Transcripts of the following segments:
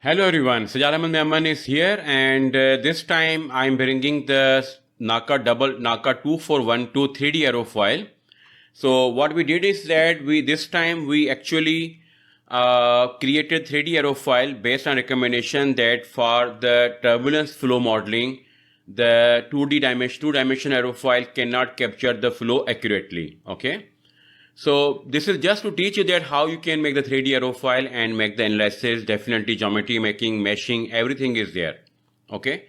Hello everyone, Sajal Ahmed Memon is here, and this time I'm bringing the NACA 2412 3D aerofoil. So what we did is that this time we actually created 3D aerofoil based on recommendation that for the turbulence flow modeling, the 2-dimension aerofoil cannot capture the flow accurately. Okay. So this is just to teach you that how you can make the 3D aerofoil and make the analysis, definitely geometry making, meshing, everything is there. Okay.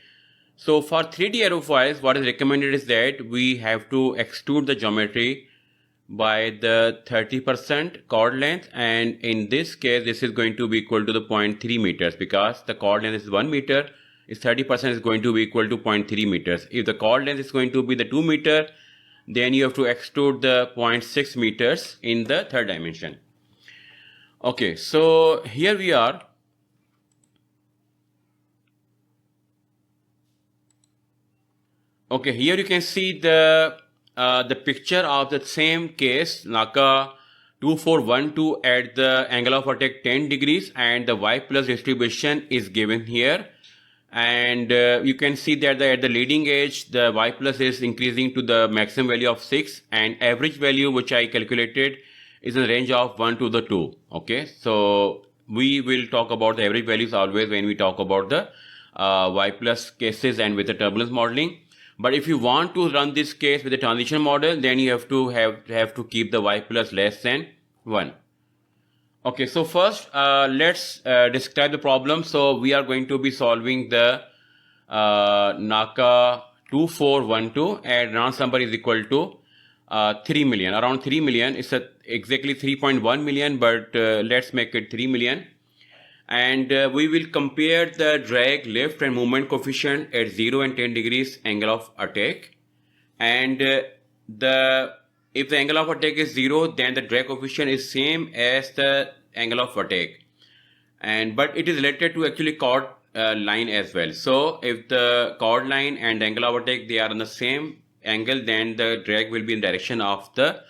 So for 3D aerofoils, what is recommended is that we have to extrude the geometry by the 30% chord length, and in this case this is going to be equal to the 0.3 meters because the chord length is 1 meter, is 30% is going to be equal to 0.3 meters. If the chord length is going to be the 2 meter, then you have to extrude the 0.6 meters in the third dimension. Okay, so here we are. Okay, here you can see the picture of the same case, NACA 2412 at the angle of attack 10 degrees, and the Y plus distribution is given here. And you can see that at the leading edge, the Y plus is increasing to the maximum value of 6, and average value which I calculated is in the range of 1 to the 2. Okay, so we will talk about the average values always when we talk about the Y plus cases and with the turbulence modeling. But if you want to run this case with the transition model, then you have to keep the Y plus less than 1. Okay, so first let's describe the problem. So we are going to be solving the NACA 2412 and Reynolds number is equal to 3 million, around 3 million. It's exactly 3.1 million, but let's make it 3 million. And we will compare the drag, lift and movement coefficient at 0 and 10 degrees angle of attack. And if the angle of attack is 0, then the drag coefficient is same as the angle of attack. But it is related to actually chord line as well. So if the chord line and the angle of attack, they are on the same angle, then the drag will be in direction of the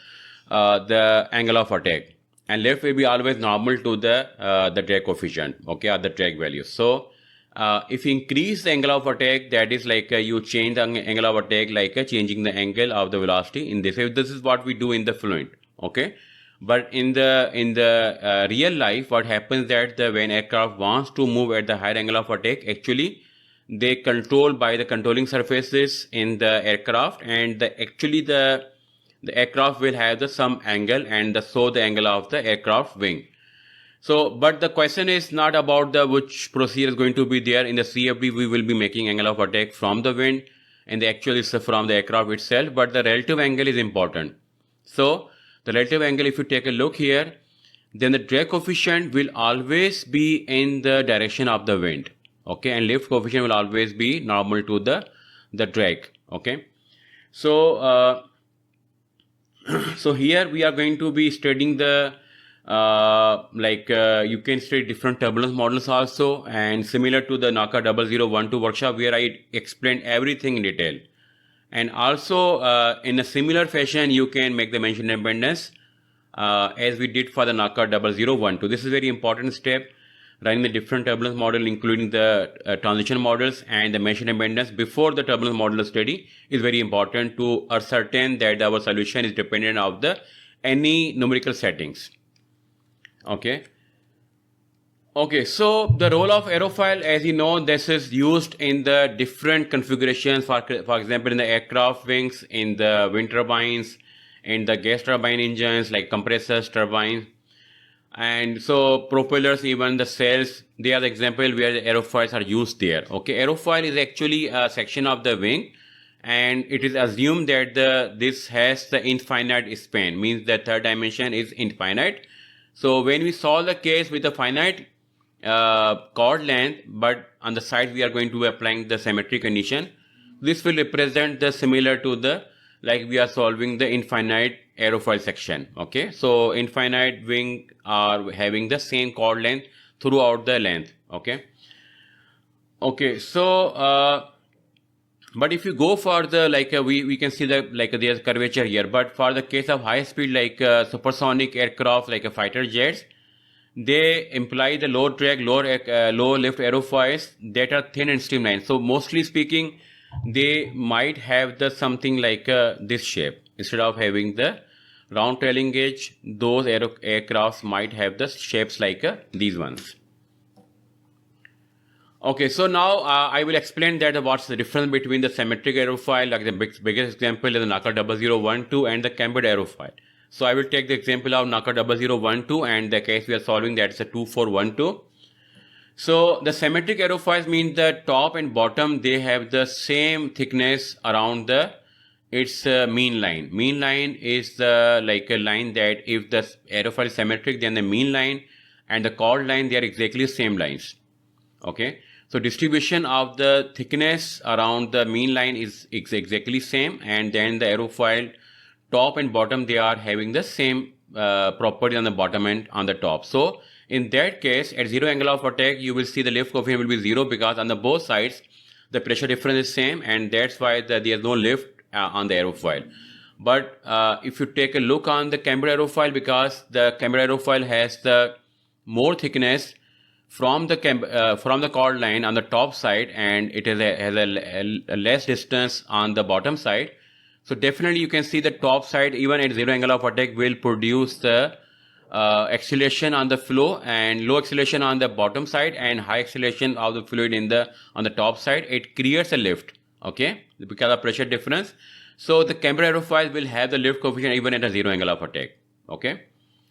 angle of attack. And lift will be always normal to the drag coefficient, okay, or the drag value. So if you increase the angle of attack, that is like you change the angle of attack like changing the angle of the velocity in this. This is what we do in the fluent, okay. But in the real life, what happens that when aircraft wants to move at the higher angle of attack, actually they control by the controlling surfaces in the aircraft, and the aircraft will have some angle, and so the angle of the aircraft wing. So, but the question is not about which procedure is going to be there. In the CFD, we will be making angle of attack from the wind, and actually it's from the aircraft itself, but the relative angle is important. So, the relative angle, if you take a look here, then the drag coefficient will always be in the direction of the wind, okay, and lift coefficient will always be normal to the drag, okay. So, so here we are going to be studying the you can study different turbulence models also, and similar to the NACA 0012 workshop where I explained everything in detail. And also in a similar fashion you can make the mention impedance as we did for the NACA 0012. This is a very important step, running the different turbulence model including the transition models and the mention impedance before the turbulence model study is very important to ascertain that our solution is dependent of any numerical settings. Okay. Okay, so the role of aerofoil, as you know, this is used in the different configurations, for example in the aircraft wings, in the wind turbines, in the gas turbine engines like compressors, turbines, and so propellers, even the sails, they are the example where the aerofoils are used there. Okay, aerofoil is actually a section of the wing, and it is assumed that this has the infinite span, means the third dimension is infinite. So when we solve the case with a finite chord length, but on the side we are going to be applying the symmetry condition, this will represent the similar to like we are solving the infinite aerofoil section. Okay, so infinite wing are having the same chord length throughout the length. Okay, so but if you go for the we can see that there's curvature here, but for the case of high speed supersonic aircraft like a fighter jets, they imply the low drag, low lift aerofoils that are thin and streamlined. So mostly speaking, they might have the something like this shape. Instead of having the round trailing edge, those aircrafts might have the shapes like these ones. Okay, so now I will explain that what's the difference between the symmetric aerofoil, like the biggest example is the NACA 0012 and the cambered aerofoil. So I will take the example of NACA 0012 and the case we are solving, that's a 2412. So the symmetric aerofoils mean the top and bottom, they have the same thickness around the its mean line. Mean line is the like a line that if the aerofoil is symmetric, then the mean line and the chord line, they are exactly same lines. Okay. So distribution of the thickness around the mean line is exactly same, and then the aerofoil top and bottom, they are having the same property on the bottom and on the top. So in that case, at zero angle of attack, you will see the lift coefficient will be 0 because on the both sides the pressure difference is same, and that's why there is no lift on the aerofoil. But if you take a look on the cambered aerofoil, because the cambered aerofoil has the more thickness from the chord line on the top side, and it has a less distance on the bottom side. So definitely you can see the top side, even at zero angle of attack, will produce the acceleration on the flow, and low acceleration on the bottom side and high acceleration of the fluid on the top side. It creates a lift, okay, because of pressure difference. So the cambered aerofoil will have the lift coefficient even at a zero angle of attack. Okay,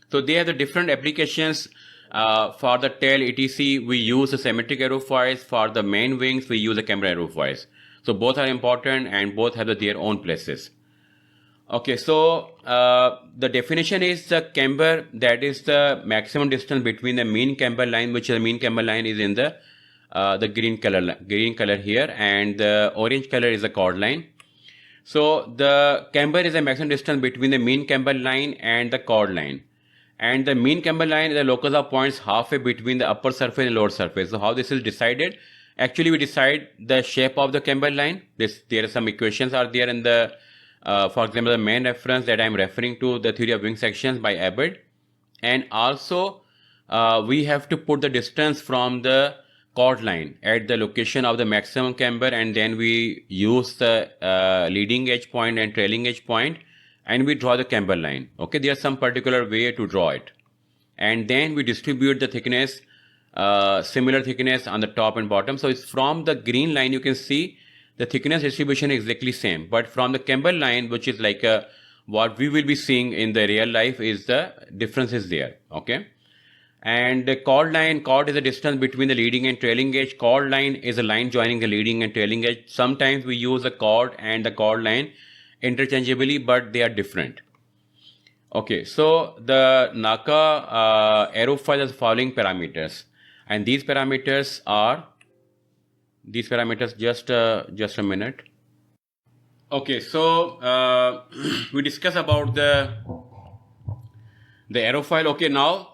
so they have the different applications. For the tail etc, we use the symmetric aerofoils. For the main wings, we use the cambered aerofoils. So both are important and both have their own places. Okay, so the definition is the camber, that is the maximum distance between the mean camber line, which the mean camber line is in the green color here, and the orange color is the chord line. So the camber is the maximum distance between the mean camber line and the chord line. And the mean camber line is the locus of points halfway between the upper surface and lower surface. So how this is decided? Actually, we decide the shape of the camber line. There are some equations are there in the, for example, the main reference that I am referring to, the theory of wing sections by Abbott. And also, we have to put the distance from the chord line at the location of the maximum camber, and then we use the leading edge point and trailing edge point, and we draw the camber line. Okay, there's some particular way to draw it. And then we distribute the thickness, similar thickness on the top and bottom. So it's from the green line, you can see the thickness distribution is exactly same. But from the camber line, which is like what we will be seeing in the real life, is the difference is there. Okay. And the chord line, chord is the distance between the leading and trailing edge. Chord line is a line joining the leading and trailing edge. Sometimes we use the chord and the chord line interchangeably, but they are different. Okay, so the NACA aerofoil has following parameters, and these parameters are just a minute. Okay, so we discuss about the aerofoil. Okay, now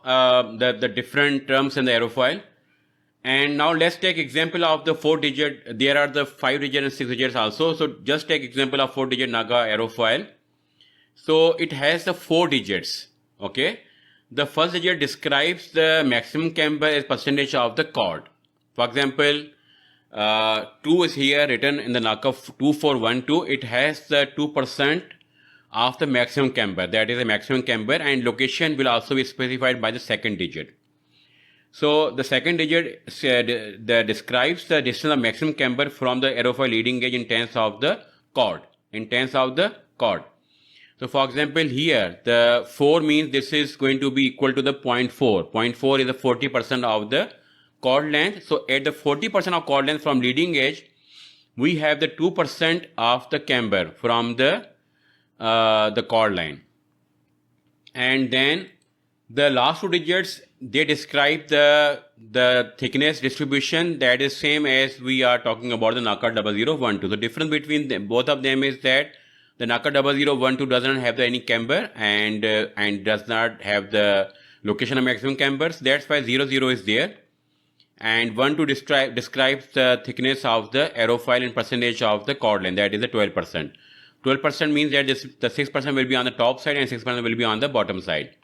the different terms in the aerofoil. And now let's take example of the 4-digit. There are the 5-digit and 6 digits also. So just take example of 4-digit NACA aerofoil. So it has the 4 digits. Okay. The first digit describes the maximum camber as percentage of the chord. For example, 2 is here written in the NACA 2412. It has the 2% of the maximum camber. That is the maximum camber, and location will also be specified by the second digit. So the second digit describes the distance of maximum camber from the aerofoil leading edge in terms of the chord. So for example, here the 4 means this is going to be equal to the 0.4. 0.4 is the 40% of the chord length. So at the 40% of chord length from leading edge, we have the 2% of the camber from the chord line. And then the last 2 digits, they describe the thickness distribution, that is same as we are talking about the NACA 0012. The difference between them, both of them, is that the NACA 0012 doesn't have any camber and does not have the location of maximum cambers. That's why 00 is there. And 12 describes the thickness of the aerofoil in percentage of the chord line, that is the 12%. 12% means that the 6% will be on the top side and 6% will be on the bottom side.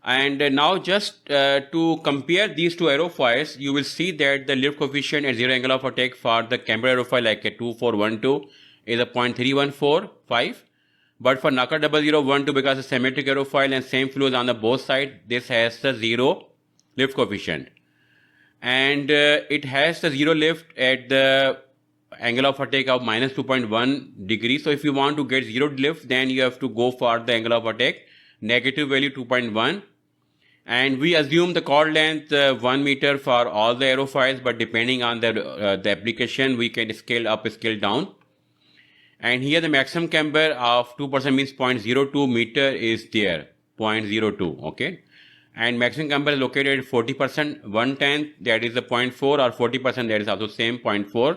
And now just to compare these two aerofoils, you will see that the lift coefficient at zero angle of attack for the camber aerofoil like a 2412 is a 0.3145. But for NACA 0012, because it's symmetric aerofoil and same fluids on the both sides, this has the zero lift coefficient. And it has the zero lift at the angle of attack of minus 2.1 degrees. So if you want to get zero lift, then you have to go for the angle of attack negative value 2.1. And we assume the chord length 1 meter for all the aerofoils, but depending on the application, we can scale up, scale down. And here the maximum camber of 2% means 0.02 meter is there, 0.02, okay. And maximum camber is located at 40%, 1/10, that is the 0.4, or 40%, that is also same, 0.4.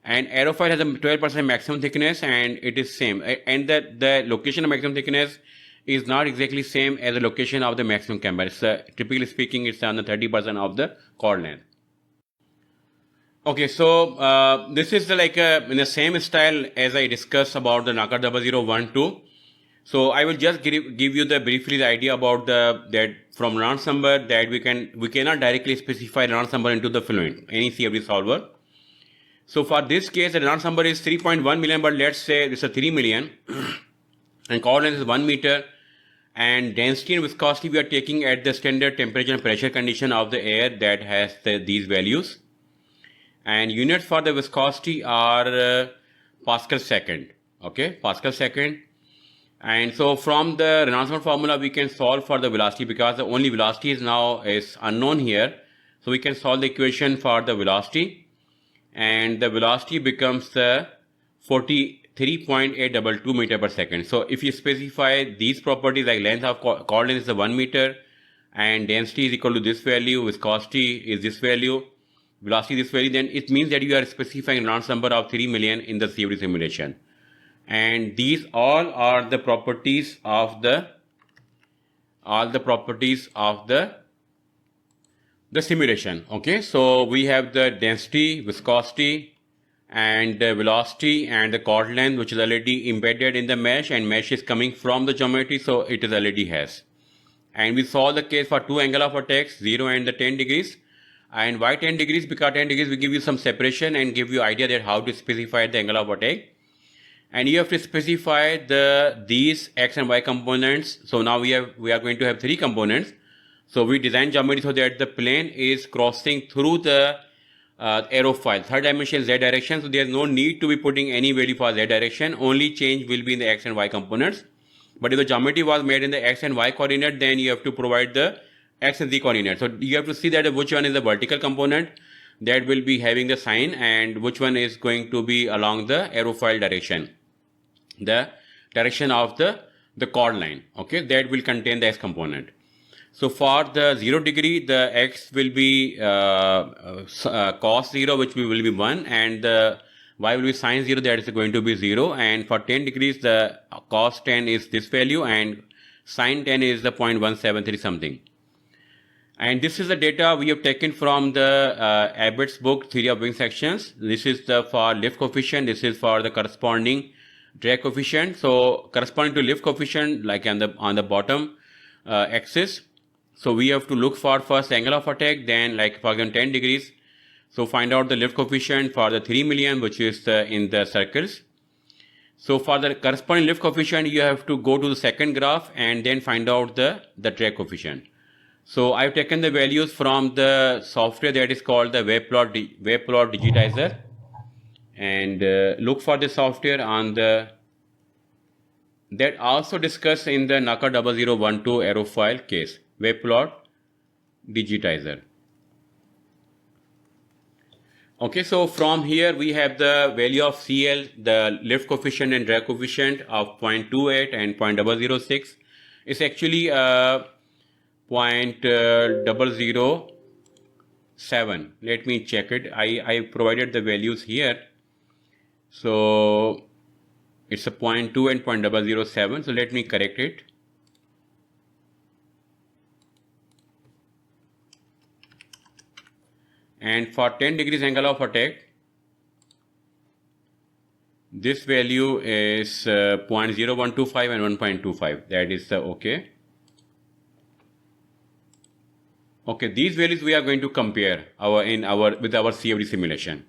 And aerofoil has a 12% maximum thickness, and it is same. And the location of maximum thickness is not exactly same as the location of the maximum camber. It's, typically speaking, it's on the 30% of the chord length. Okay, so this is like in the same style as I discussed about the NACA 0012. So I will just give you the briefly the idea about that from Reynolds number that we cannot directly specify Reynolds number into the fluent, any CFD solver. So for this case, the Reynolds number is 3.1 million, but let's say it's a 3 million, and chord length is 1 meter. And density and viscosity we are taking at the standard temperature and pressure condition of the air that has these values. And units for the viscosity are Pascal second. Okay, Pascal second. And so from the Reynolds number formula, we can solve for the velocity because the only velocity is now is unknown here. So we can solve the equation for the velocity. And the velocity becomes 43.822 meter per second. So if you specify these properties like length of chord length is 1 meter and density is equal to this value, viscosity is this value, velocity this value, then it means that you are specifying Reynolds number of 3 million in the CFD simulation. And these all are the properties of the simulation. Okay, so we have the density, viscosity, and the velocity and the chord length, which is already embedded in the mesh, and mesh is coming from the geometry, so it is already has. And we solve the case for two angle of attacks, 0 and the 10 degrees. And why 10 degrees? Because 10 degrees will give you some separation and give you idea that how to specify the angle of attack. And you have to specify these x and y components. So now we are going to have three components. So we design geometry so that the plane is crossing through the aerofoil. Third dimension is z direction, so there is no need to be putting any value for z direction. Only change will be in the x and y components. But if the geometry was made in the x and y coordinate, then you have to provide the x and z coordinate. So you have to see that which one is the vertical component that will be having the sign and which one is going to be along the aerofoil direction, the direction of the chord line. Okay, that will contain the x component. So for the 0 degree, the x will be cos 0, which will be 1, and the y will be sin 0, that is going to be 0. And for 10 degrees, the cos 10 is this value, and sin 10 is the 0.173 something. And this is the data we have taken from the Abbott's book, Theory of Wing Sections. This is for lift coefficient. This is for the corresponding drag coefficient. So corresponding to lift coefficient, like on the bottom axis. So we have to look for first angle of attack, then like for example 10 degrees. So find out the lift coefficient for the 3 million, which is in the circles. So for the corresponding lift coefficient, you have to go to the second graph and then find out the drag coefficient. So I've taken the values from the software that is called the Webplot Digitizer, and look for the software on that also discussed in the NACA 0012 aerofoil case, Webplot Digitizer. Okay, so from here we have the value of CL, the lift coefficient and drag coefficient of 0.28 and 0.006. It's actually 0.007. Let me check it. I provided the values here. So it's a 0.2 and 0.007. So let me correct it. And for 10 degrees angle of attack, this value is 0.0125 and 1.25. That is okay. Okay, these values we are going to compare with our CFD simulation.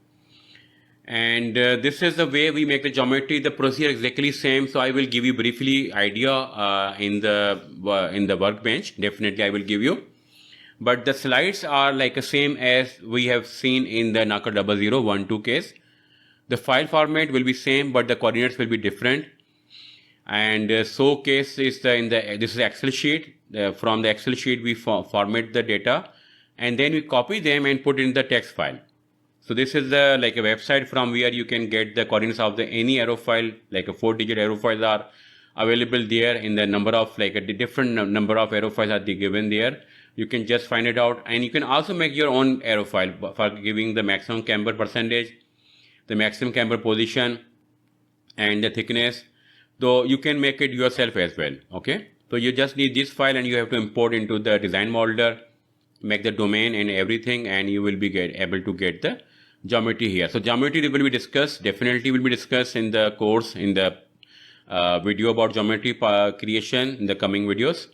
And this is the way we make the geometry. The procedure exactly same. So I will give you briefly idea in the workbench. Definitely I will give you. But the slides are like the same as we have seen in the NACA 0012 case. The file format will be same, but the coordinates will be different. And so case is this is Excel sheet. From the Excel sheet we format the data, and then we copy them and put in the text file. So this is like a website from where you can get the coordinates of any arrow file, like a 4-digit arrow files are available there in the number of like a different number of arrow files are given there. You can just find it out, and you can also make your own arrow file for giving the maximum camber percentage, the maximum camber position, and the thickness. Though you can make it yourself as well. Okay, so you just need this file and you have to import into the design molder, make the domain and everything, and you will be able to get the geometry here. So geometry will be discussed, definitely will be discussed in the course, in the video about geometry creation in the coming videos.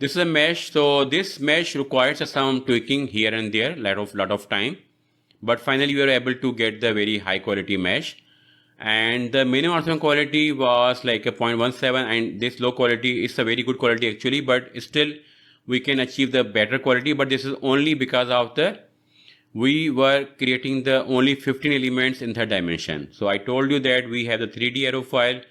This is a mesh. So this mesh requires some tweaking here and there, lot of time, but finally you are able to get the very high quality mesh. And the minimum orthogonal quality was like a 0.17, and this low quality is a very good quality actually, but still we can achieve the better quality. But this is only because of we were creating the only 15 elements in third dimension. So I told you that we have the 3D arrow file,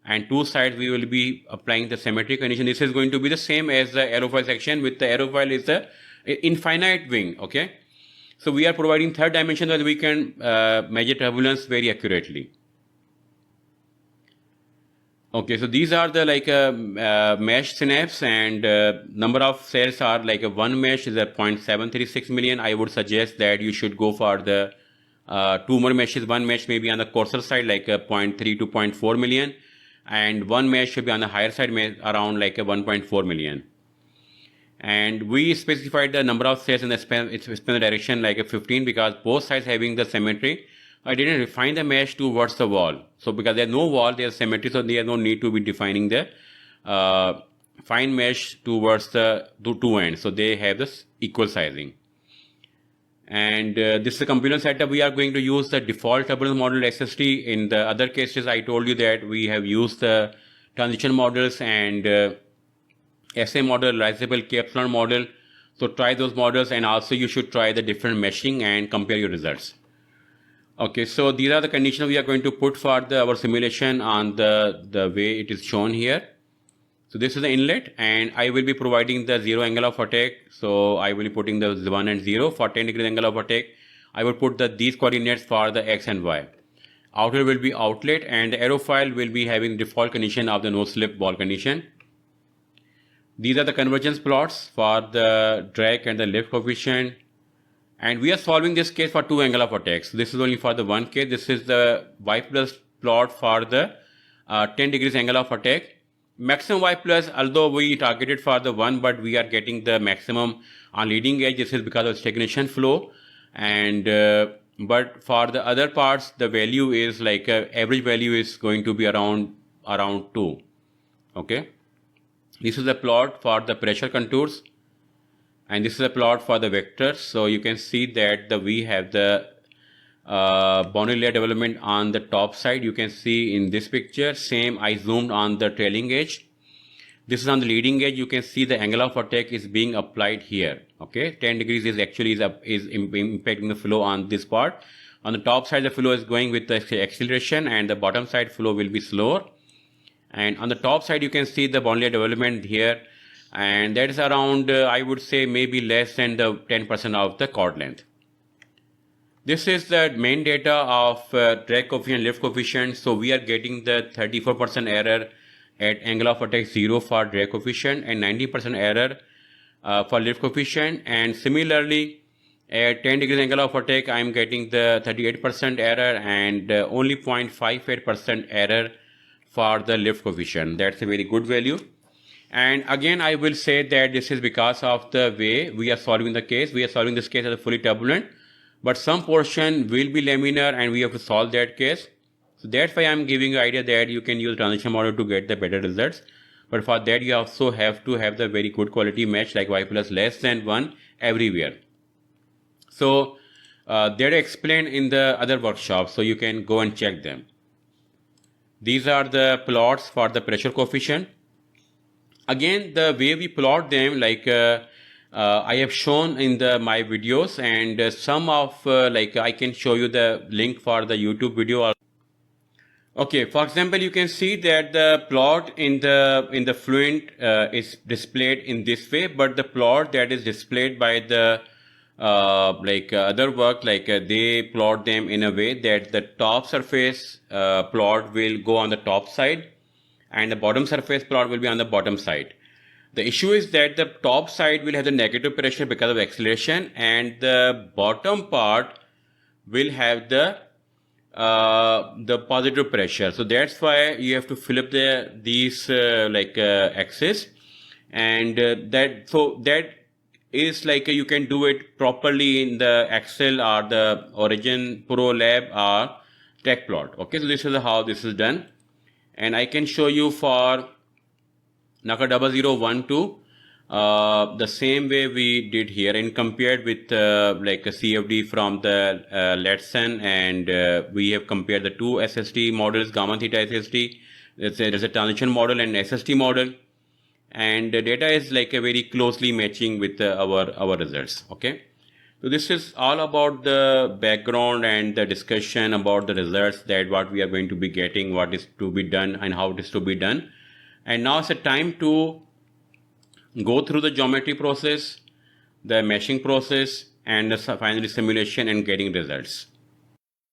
and two sides we will be applying the symmetry condition. This is going to be the same as the arrow file section, with the arrow file is the infinite wing. Okay, so we are providing third dimension that we can measure turbulence very accurately. Okay, so these are the like mesh synapse, and number of cells are like one mesh is a 0.736 million. I would suggest that you should go for the two more meshes. One mesh may be on the coarser side, like a 0.3 to 0.4 million, and one mesh should be on the higher side, around like a 1.4 million. And we specified the number of cells in the span direction like a 15, because both sides having the symmetry. I didn't refine the mesh towards the wall. So because there's no wall, there's symmetry, so there's no need to be defining the fine mesh towards the two ends. So they have this equal sizing. And this is a computer setup. We are going to use the default turbulence model SST. In the other cases, I told you that we have used the transition models and SA model, realizable K-epsilon model. So try those models, and also you should try the different meshing and compare your results. Okay, so these are the conditions we are going to put for our simulation on the way it is shown here. So this is the inlet, and I will be providing the 0 angle of attack. So I will be putting the 1 and 0 for 10 degree angle of attack. I will put these coordinates for the X and Y. Outer will be outlet, and the aerofoil will be having default condition of the no slip ball condition. These are the convergence plots for the drag and the lift coefficient. And we are solving this case for two angle of attack. So this is only for the one case. This is the Y plus plot for the 10 degrees angle of attack. Maximum Y plus, although we targeted for the one, but we are getting the maximum on leading edge. This is because of stagnation flow. And but for the other parts, the value is like average value is going to be around 2. Okay. This is the plot for the pressure contours. And this is a plot for the vectors. So you can see that we have the boundary layer development on the top side. You can see in this picture, same I zoomed on the trailing edge. This is on the leading edge. You can see the angle of attack is being applied here. Okay, 10 degrees is actually is impacting the flow on this part. On the top side, the flow is going with the acceleration, and the bottom side flow will be slower. And on the top side, you can see the boundary layer development here. And that is around, I would say, maybe less than the 10% of the chord length. This is the main data of drag coefficient, lift coefficient. So we are getting the 34% error at angle of attack 0 for drag coefficient, and 90% error for lift coefficient. And similarly, at 10 degrees angle of attack, I am getting the 38% error and only 0.58% error for the lift coefficient. That's a very good value. And again, I will say that this is because of the way we are solving the case. We are solving this case as a fully turbulent, but some portion will be laminar, and we have to solve that case. So that's why I'm giving you idea that you can use transition model to get the better results. But for that, you also have to have the very good quality mesh like y plus less than 1 everywhere. So they're explained in the other workshops, so you can go and check them. These are the plots for the pressure coefficient. Again, the way we plot them, like I have shown in my videos, and some of like I can show you the link for the YouTube video. Okay, for example, you can see that the plot in the Fluent is displayed in this way, but the plot that is displayed by the other work, they plot them in a way that the top surface plot will go on the top side and the bottom surface plot will be on the bottom side. The issue is that the top side will have the negative pressure because of acceleration, and the bottom part will have the positive pressure. So that's why you have to flip these axis, and that is like you can do it properly in the Excel or the Origin Pro Lab or TechPlot. Okay, so this is how this is done, and I can show you for NACA 0012 the same way we did here, and compared with like a CFD from the Letson, and we have compared the two SST models, gamma theta SST. There's a transition model and SST model, and the data is like a very closely matching with our results. Okay, so this is all about the background and the discussion about the results, that what we are going to be getting, what is to be done and how it is to be done. And now it's a time to go through the geometry process, the meshing process, and finally simulation and getting results.